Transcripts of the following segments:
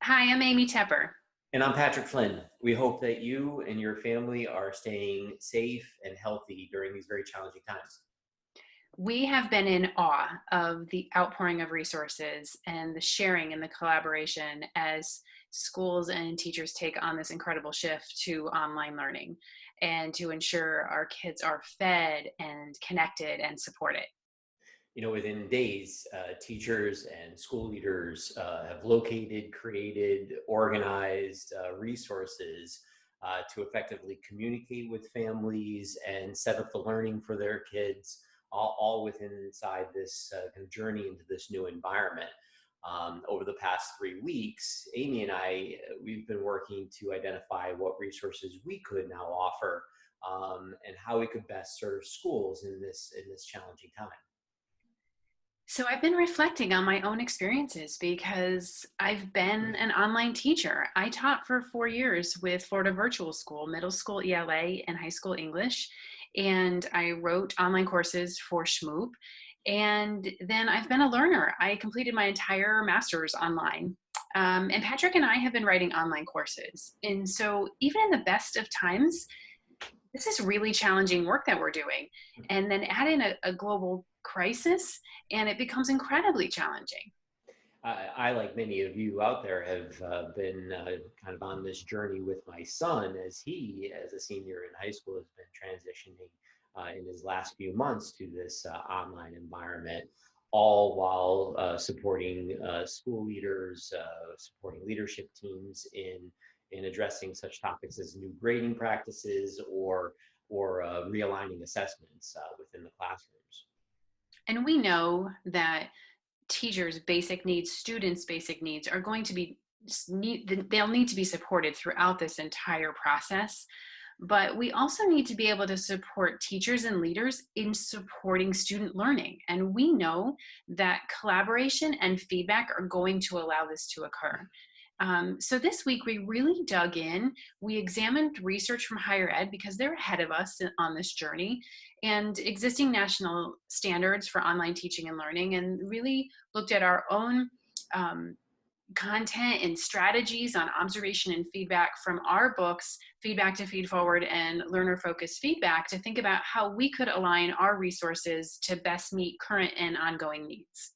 Hi, I'm Amy Tepper. And I'm Patrick Flynn. We hope that you and your family are staying safe and healthy during these very challenging times. We have been in awe of the outpouring of resources and the sharing and the collaboration as schools and teachers take on this incredible shift to online learning and to ensure our kids are fed and connected and supported. Within days, teachers and school leaders have located, created, organized resources to effectively communicate with families and set up the learning for their kids, all within inside this kind of journey into this new environment. Over the past 3 weeks, Amy and we've been working to identify what resources we could now offer and how we could best serve schools in this challenging time. So I've been reflecting on my own experiences because I've been an online teacher. I taught for 4 years with Florida Virtual School, middle school ELA and high school English. And I wrote online courses for Schmoop. And then I've been a learner. I completed my entire master's online. And Patrick and I have been writing online courses. And so even in the best of times, this is really challenging work that we're doing. And then add in a global crisis, and it becomes incredibly challenging. Like many of you out there, have been kind of on this journey with my son as he, as a senior in high school, has been transitioning in his last few months to this online environment, all while supporting school leaders, supporting leadership teams in addressing such topics as new grading practices or realigning assessments within the classrooms. And we know that teachers' basic needs, students' basic needs are going to be they'll need to be supported throughout this entire process. But we also need to be able to support teachers and leaders in supporting student learning. And we know that collaboration and feedback are going to allow this to occur. So this week we really dug in. We examined research from higher ed because they're ahead of us on this journey, and existing national standards for online teaching and learning, and really looked at our own content and strategies on observation and feedback from our books, Feedback to Feed Forward and Learner Focused Feedback, to think about how we could align our resources to best meet current and ongoing needs.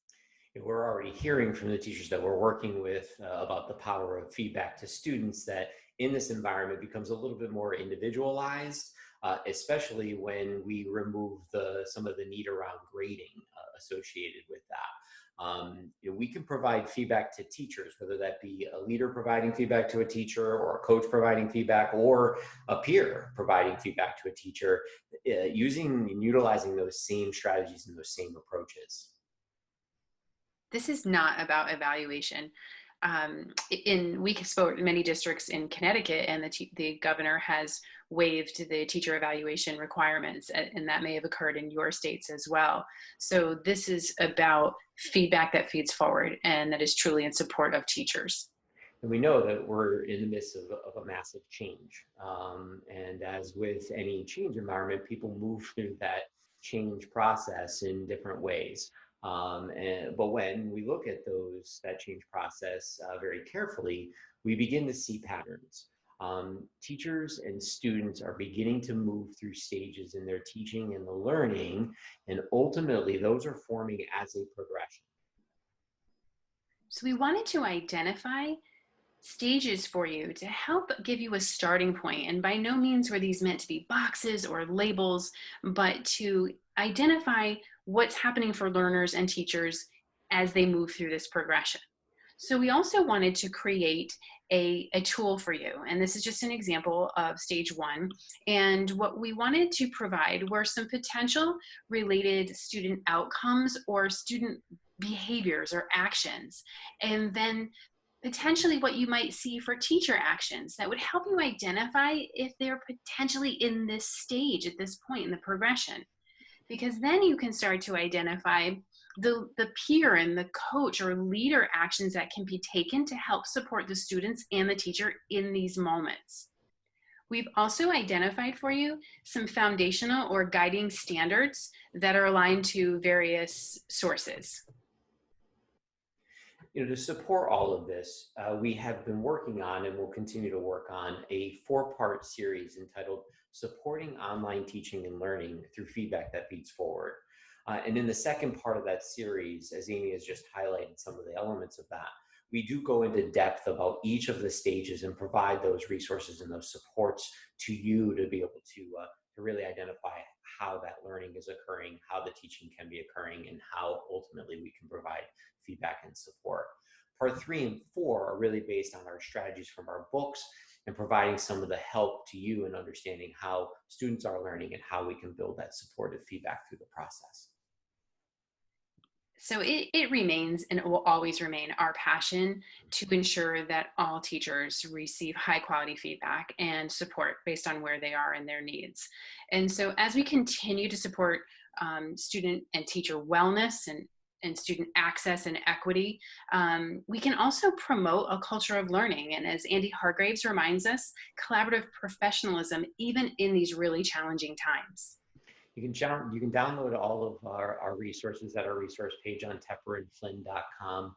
We're already hearing from the teachers that we're working with about the power of feedback to students, that in this environment becomes a little bit more individualized, especially when we remove some of the need around grading associated with that. We can provide feedback to teachers, whether that be a leader providing feedback to a teacher, or a coach providing feedback, or a peer providing feedback to a teacher, using and utilizing those same strategies and those same approaches. This is not about evaluation. We spoke in many districts in Connecticut, and the governor has waived the teacher evaluation requirements, and that may have occurred in your states as well. So this is about feedback that feeds forward and that is truly in support of teachers. And we know that we're in the midst of a massive change. And as with any change environment, people move through that change process in different ways. But when we look at that change process very carefully, we begin to see patterns. Teachers and students are beginning to move through stages in their teaching and the learning, and ultimately those are forming as a progression. So we wanted to identify stages for you to help give you a starting point. And by no means were these meant to be boxes or labels, but to identify what's happening for learners and teachers as they move through this progression. So we also wanted to create a tool for you. And this is just an example of stage one. And what we wanted to provide were some potential related student outcomes or student behaviors or actions. And then potentially what you might see for teacher actions that would help you identify if they're potentially in this stage at this point in the progression. Because then you can start to identify the peer and the coach or leader actions that can be taken to help support the students and the teacher in these moments. We've also identified for you some foundational or guiding standards that are aligned to various sources. To support all of this, we have been working on and will continue to work on a four-part series entitled Supporting Online Teaching and Learning Through Feedback That Feeds Forward. And in the second part of that series, as Amy has just highlighted some of the elements of that, we do go into depth about each of the stages and provide those resources and those supports to you to be able to really identify how that learning is occurring, how the teaching can be occurring, and how ultimately we can provide feedback and support. Part 3 and 4 are really based on our strategies from our books and providing some of the help to you in understanding how students are learning and how we can build that supportive feedback through the process. So it remains and it will always remain our passion to ensure that all teachers receive high quality feedback and support based on where they are and their needs. And so as we continue to support student and teacher wellness and student access and equity, we can also promote a culture of learning. And as Andy Hargraves reminds us, collaborative professionalism, even in these really challenging times. You can download all of our resources at our resource page on tepperandflynn.com.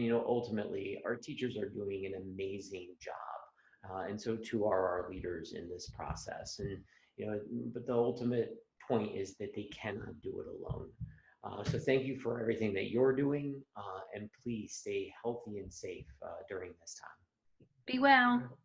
Ultimately, our teachers are doing an amazing job, and so too are our leaders in this process. And but the ultimate point is that they cannot do it alone. So thank you for everything that you're doing, and please stay healthy and safe during this time. Be well.